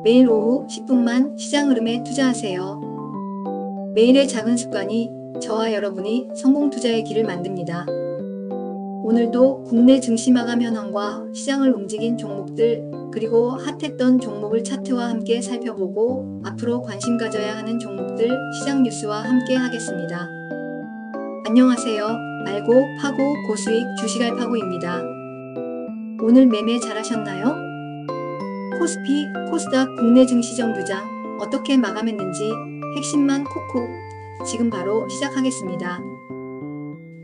매일 오후 10분만 시장 흐름에 투자하세요. 매일의 작은 습관이 저와 여러분이 성공 투자의 길을 만듭니다. 오늘도 국내 증시 마감 현황과 시장을 움직인 종목들, 그리고 핫했던 종목을 차트와 함께 살펴보고 앞으로 관심 가져야 하는 종목들, 시장 뉴스와 함께 하겠습니다. 안녕하세요. 알고 파고 고수익 주식 알파고입니다. 오늘 매매 잘하셨나요? 코스피, 코스닥 국내 증시 정주장 어떻게 마감했는지 핵심만 콕콕 지금 바로 시작하겠습니다.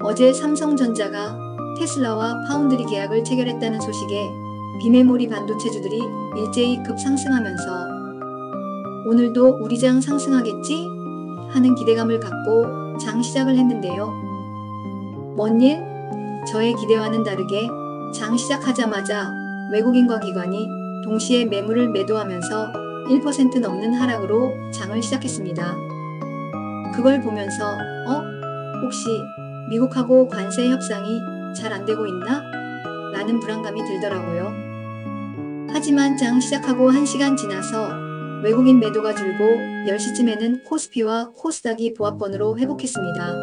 어제 삼성전자가 테슬라와 파운드리 계약을 체결했다는 소식에 비메모리 반도체주들이 일제히 급상승하면서 오늘도 우리 장 상승하겠지? 하는 기대감을 갖고 장 시작을 했는데요. 뭔 일? 저의 기대와는 다르게 장 시작하자마자 외국인과 기관이 동시에 매물을 매도하면서 1% 넘는 하락으로 장을 시작했습니다. 그걸 보면서 혹시 미국하고 관세 협상이 잘 안되고 있나? 라는 불안감이 들더라고요. 하지만 장 시작하고 1시간 지나서 외국인 매도가 줄고 10시쯤에는 코스피와 코스닥이 보합권으로 회복했습니다.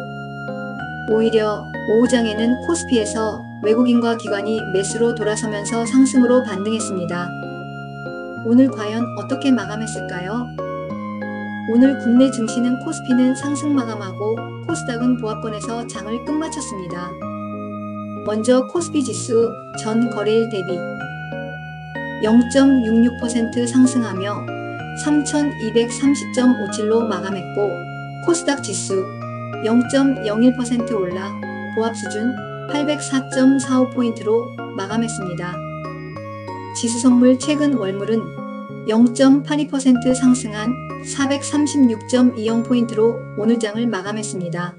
오히려 오후장에는 코스피에서 외국인과 기관이 매수로 돌아서면서 상승으로 반등했습니다. 오늘 과연 어떻게 마감했을까요? 오늘 국내 증시는 코스피는 상승 마감하고 코스닥은 보합권에서 장을 끝마쳤습니다. 먼저 코스피 지수 전 거래일 대비 0.66% 상승하며 3230.57로 마감했고, 코스닥 지수 0.01% 올라 보합 수준 804.45포인트로 마감했습니다. 지수 선물 최근 월물은 0.82% 상승한 436.20포인트로 오늘 장을 마감했습니다.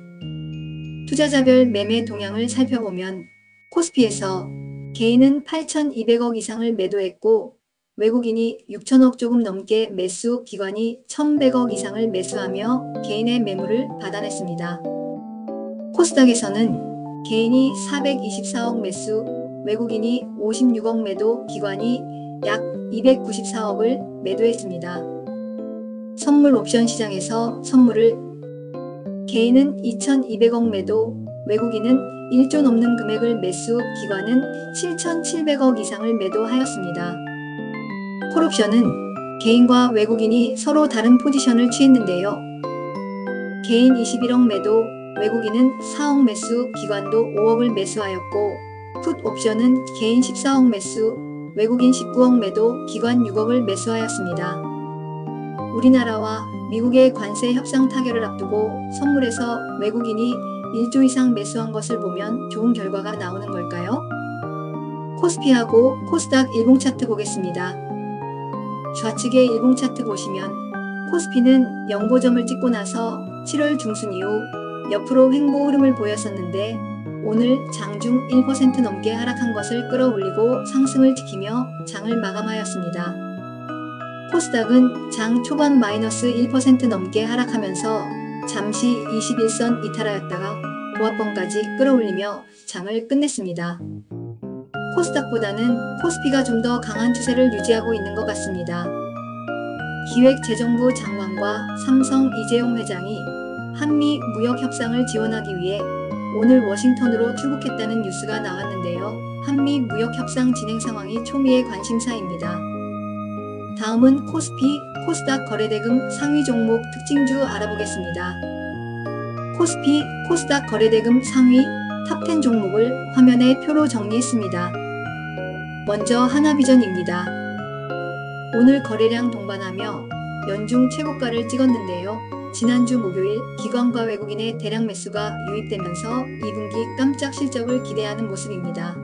투자자별 매매 동향을 살펴보면 코스피에서 개인은 8,200억 이상을 매도했고 외국인이 6천억 조금 넘게 매수, 기관이 1,100억 이상을 매수하며 개인의 매물을 받아냈습니다. 코스닥에서는 개인이 424억 매수, 외국인이 56억 매도, 기관이 약 294억을 매도했습니다. 선물 옵션 시장에서 선물을 개인은 2,200억 매도, 외국인은 1조 넘는 금액을 매수, 기관은 7,700억 이상을 매도하였습니다. 콜옵션은 개인과 외국인이 서로 다른 포지션을 취했는데요. 개인 21억 매도, 외국인은 4억 매수, 기관도 5억을 매수하였고, 풋 옵션은 개인 14억 매수, 외국인 19억 매도, 기관 6억을 매수하였습니다. 우리나라와 미국의 관세 협상 타결을 앞두고 선물에서 외국인이 1조 이상 매수한 것을 보면 좋은 결과가 나오는 걸까요? 코스피하고 코스닥 일봉 차트 보겠습니다. 좌측의 일봉 차트 보시면 코스피는 영보점을 찍고 나서 7월 중순 이후 옆으로 횡보 흐름을 보였었는데 오늘 장중 1% 넘게 하락한 것을 끌어올리고 상승을 지키며 장을 마감하였습니다. 코스닥은 장 초반 마이너스 1% 넘게 하락하면서 잠시 21선 이탈하였다가 보합권까지 끌어올리며 장을 끝냈습니다. 코스닥보다는 코스피가 좀 더 강한 추세를 유지하고 있는 것 같습니다. 기획재정부 장관과 삼성 이재용 회장이 한미 무역 협상을 지원하기 위해 오늘 워싱턴으로 출국했다는 뉴스가 나왔는데요. 한미 무역 협상 진행 상황이 초미의 관심사입니다. 다음은 코스피, 코스닥 거래대금 상위 종목 특징주 알아보겠습니다. 코스피, 코스닥 거래대금 상위 탑10 종목을 화면에 표로 정리했습니다. 먼저 하나비전입니다. 오늘 거래량 동반하며 연중 최고가를 찍었는데요. 지난주 목요일 기관과 외국인의 대량 매수가 유입되면서 2분기 깜짝 실적을 기대하는 모습입니다.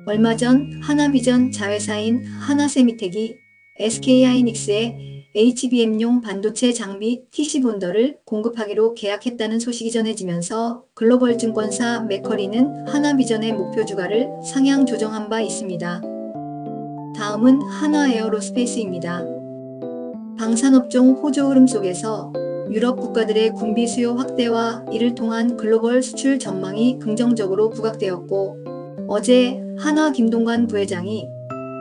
얼마 전 하나비전 자회사인 하나세미텍이 SK하이닉스에 HBM용 반도체 장비 TC본더를 공급하기로 계약했다는 소식이 전해지면서 글로벌 증권사 맥커리는 하나비전의 목표 주가를 상향 조정한 바 있습니다. 다음은 하나에어로스페이스입니다. 방산업종 호조 흐름 속에서 유럽 국가들의 군비 수요 확대와 이를 통한 글로벌 수출 전망이 긍정적으로 부각되었고, 어제 한화 김동관 부회장이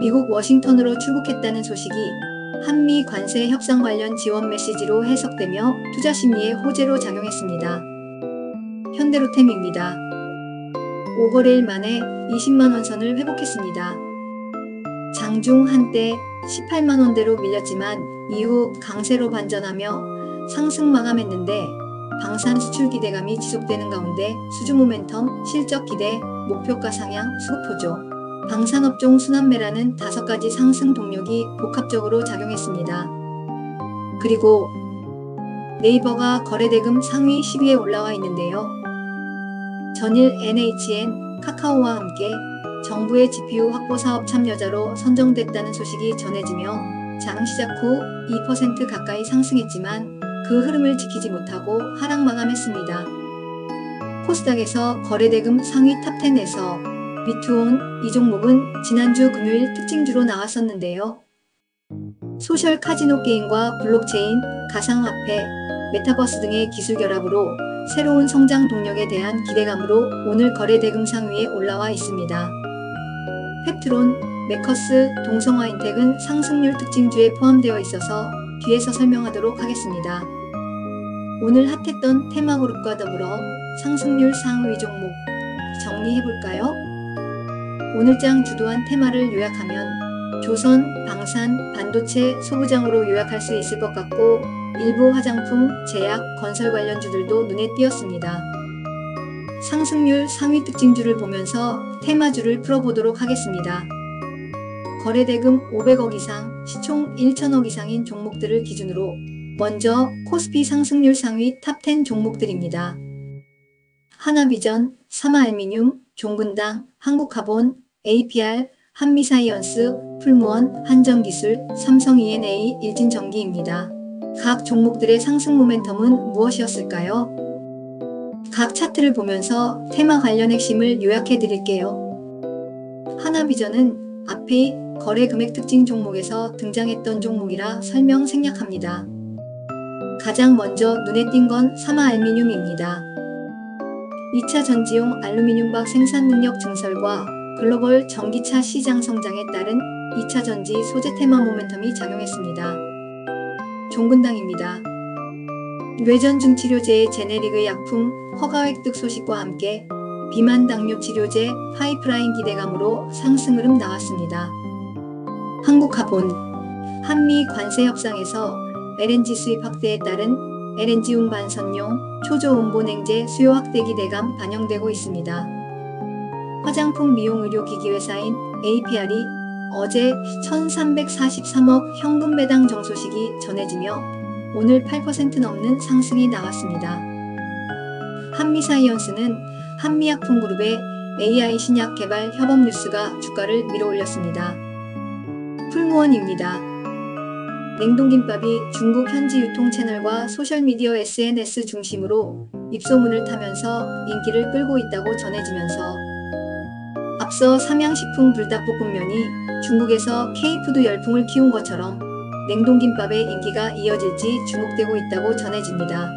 미국 워싱턴으로 출국했다는 소식이 한미 관세 협상 관련 지원 메시지로 해석되며 투자 심리의 호재로 작용했습니다. 현대로템입니다. 5거래일 만에 20만원 선을 회복했습니다. 장중 한때 18만원대로 밀렸지만 이후 강세로 반전하며 상승 마감했는데 방산 수출 기대감이 지속되는 가운데 수주 모멘텀, 실적 기대, 목표가 상향, 수급호조, 방산업종 순환매라는 5가지 상승 동력이 복합적으로 작용했습니다. 그리고 네이버가 거래대금 상위 10위에 올라와 있는데요. 전일 NHN, 카카오와 함께 정부의 GPU 확보 사업 참여자로 선정됐다는 소식이 전해지며 장 시작 후 2% 가까이 상승했지만 그 흐름을 지키지 못하고 하락 마감했습니다. 코스닥에서 거래대금 상위 탑10에서 비투온 이 종목은 지난주 금요일 특징주로 나왔었는데요. 소셜 카지노 게임과 블록체인, 가상화폐, 메타버스 등의 기술 결합으로 새로운 성장 동력에 대한 기대감으로 오늘 거래대금 상위에 올라와 있습니다. 펩트론, 메커스, 동성화인텍은 상승률 특징주에 포함되어 있어서 뒤에서 설명하도록 하겠습니다. 오늘 핫했던 테마그룹과 더불어 상승률 상위 종목 정리해볼까요? 오늘장 주도한 테마를 요약하면 조선, 방산, 반도체, 소부장으로 요약할 수 있을 것 같고 일부 화장품, 제약, 건설 관련주들도 눈에 띄었습니다. 상승률 상위 특징주를 보면서 테마주를 풀어보도록 하겠습니다. 거래대금 500억 이상, 시총 1천억 이상인 종목들을 기준으로 먼저 코스피 상승률 상위 탑10 종목들입니다. 하나비전, 사마알미늄, 종근당, 한국카본, APR, 한미사이언스, 풀무원, 한전기술, 삼성 E&A, 일진전기입니다. 각 종목들의 상승 모멘텀은 무엇이었을까요? 각 차트를 보면서 테마 관련 핵심을 요약해 드릴게요. 하나비전은 앞의 거래 금액 특징 종목에서 등장했던 종목이라 설명 생략합니다. 가장 먼저 눈에 띈 건 사마알미늄입니다. 2차 전지용 알루미늄박 생산 능력 증설과 글로벌 전기차 시장 성장에 따른 2차 전지 소재 테마 모멘텀이 작용했습니다. 종근당입니다. 뇌전증 치료제의 제네릭의 약품 허가 획득 소식과 함께 비만 당뇨 치료제 파이프라인 기대감으로 상승 흐름 나왔습니다. 한국카본, 한미 관세 협상에서 LNG 수입 확대에 따른 LNG 운반선용 초저온보 냉제 수요 확대 기대감 반영되고 있습니다. 화장품 미용 의료기기 회사인 APR이 어제 1,343억 현금 배당 정소식이 전해지며 오늘 8% 넘는 상승이 나왔습니다. 한미사이언스는 한미약품그룹의 AI 신약 개발 협업 뉴스가 주가를 밀어올렸습니다. 풀무원입니다. 냉동김밥이 중국 현지 유통 채널과 소셜미디어 SNS 중심으로 입소문을 타면서 인기를 끌고 있다고 전해지면서 앞서 삼양식품 불닭볶음면이 중국에서 K푸드 열풍을 키운 것처럼 냉동김밥의 인기가 이어질지 주목되고 있다고 전해집니다.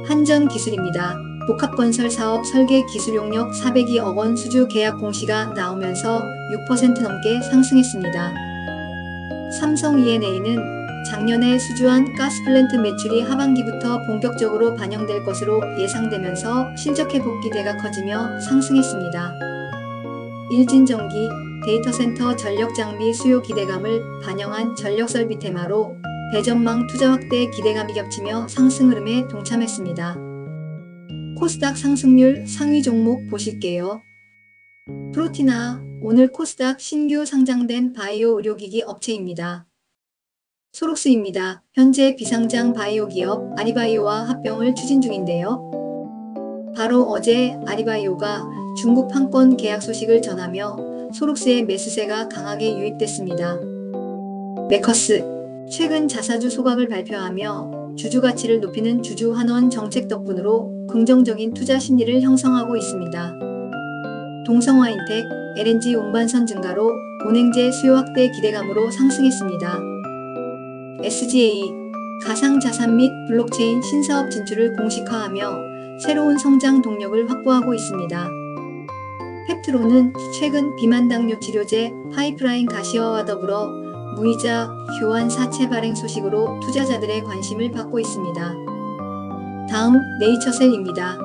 한전기술입니다. 복합건설 사업 설계 기술 용역 402억 원 수주 계약 공시가 나오면서 6% 넘게 상승했습니다. 삼성 E&A는 작년에 수주한 가스플랜트 매출이 하반기부터 본격적으로 반영될 것으로 예상되면서 실적 회복 기대가 커지며 상승했습니다. 일진전기, 데이터센터 전력 장비 수요 기대감을 반영한 전력설비 테마로 대전망 투자 확대 기대감이 겹치며 상승 흐름에 동참했습니다. 코스닥 상승률 상위 종목 보실게요. 프로티나, 오늘 코스닥 신규 상장된 바이오 의료기기 업체입니다. 소록스입니다. 현재 비상장 바이오 기업 아리바이오와 합병을 추진 중인데요. 바로 어제 아리바이오가 중국 판권 계약 소식을 전하며 소록스의 매수세가 강하게 유입됐습니다. 메커스, 최근 자사주 소각을 발표하며 주주 가치를 높이는 주주 환원 정책 덕분으로 긍정적인 투자 심리를 형성하고 있습니다. 동성화인텍, LNG 운반선 증가로 본행제 수요 확대 기대감으로 상승했습니다. SGA, 가상자산 및 블록체인 신사업 진출을 공식화하며 새로운 성장 동력을 확보하고 있습니다. 펩트론은 최근 비만 당뇨 치료제 파이프라인 가시화와 더불어 무이자 교환 사채 발행 소식으로 투자자들의 관심을 받고 있습니다. 다음 네이처셀입니다.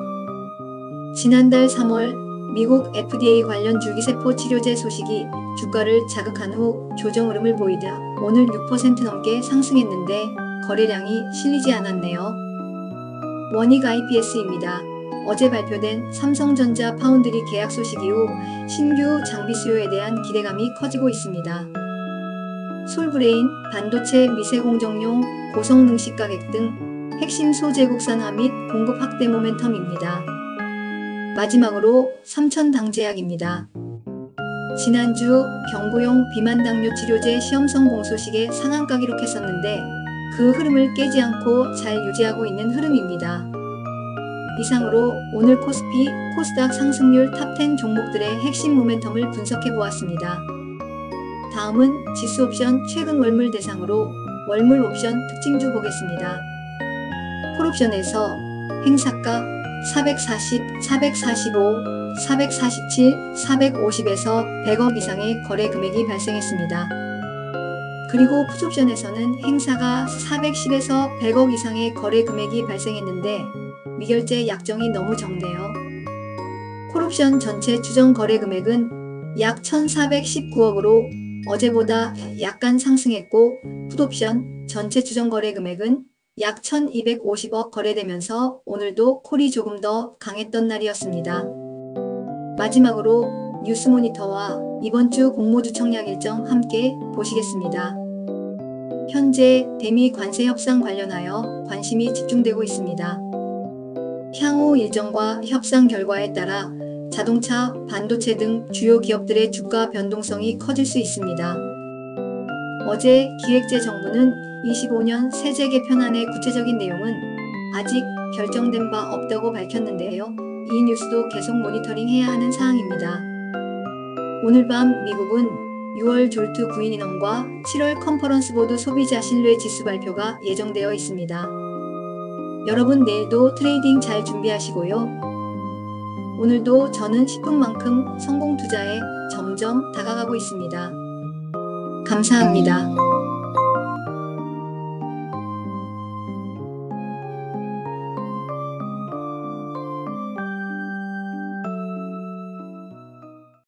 지난달 3월 미국 FDA 관련 줄기세포 치료제 소식이 주가를 자극한 후 조정 흐름을 보이다 오늘 6% 넘게 상승했는데 거래량이 실리지 않았네요. 원익 IPS입니다. 어제 발표된 삼성전자 파운드리 계약 소식 이후 신규 장비 수요에 대한 기대감이 커지고 있습니다. 솔브레인, 반도체 미세공정용, 고성능식 가격 등 핵심 소재 국산화 및 공급 확대 모멘텀입니다. 마지막으로 삼천당제약입니다. 지난주 경구용 비만 당뇨 치료제 시험 성공 소식에 상한가 기록했었는데 그 흐름을 깨지 않고 잘 유지하고 있는 흐름입니다. 이상으로 오늘 코스피, 코스닥 상승률 탑10 종목들의 핵심 모멘텀을 분석해 보았습니다. 다음은 지수 옵션 최근 월물 대상으로 월물 옵션 특징주 보겠습니다. 콜옵션에서 행사가 440, 445, 447, 450에서 100억 이상의 거래 금액이 발생했습니다. 그리고 풋옵션에서는 행사가 410에서 100억 이상의 거래 금액이 발생했는데 미결제 약정이 너무 적네요. 콜옵션 전체 추정 거래 금액은 약 1,419억으로 어제보다 약간 상승했고 풋옵션 전체 추정 거래 금액은 약 1,250억 거래되면서 오늘도 콜이 조금 더 강했던 날이었습니다. 마지막으로 뉴스모니터와 이번 주 공모주 청약 일정 함께 보시겠습니다. 현재 대미 관세 협상 관련하여 관심이 집중되고 있습니다. 향후 일정과 협상 결과에 따라 자동차, 반도체 등 주요 기업들의 주가 변동성이 커질 수 있습니다. 어제 기획재정부는 25년 세제 개편안의 구체적인 내용은 아직 결정된 바 없다고 밝혔는데요. 이 뉴스도 계속 모니터링해야 하는 사항입니다. 오늘 밤 미국은 6월 졸투 구인 인원과 7월 컨퍼런스 보드 소비자 신뢰 지수 발표가 예정되어 있습니다. 여러분 내일도 트레이딩 잘 준비하시고요. 오늘도 저는 10분만큼 성공 투자에 점점 다가가고 있습니다. 감사합니다.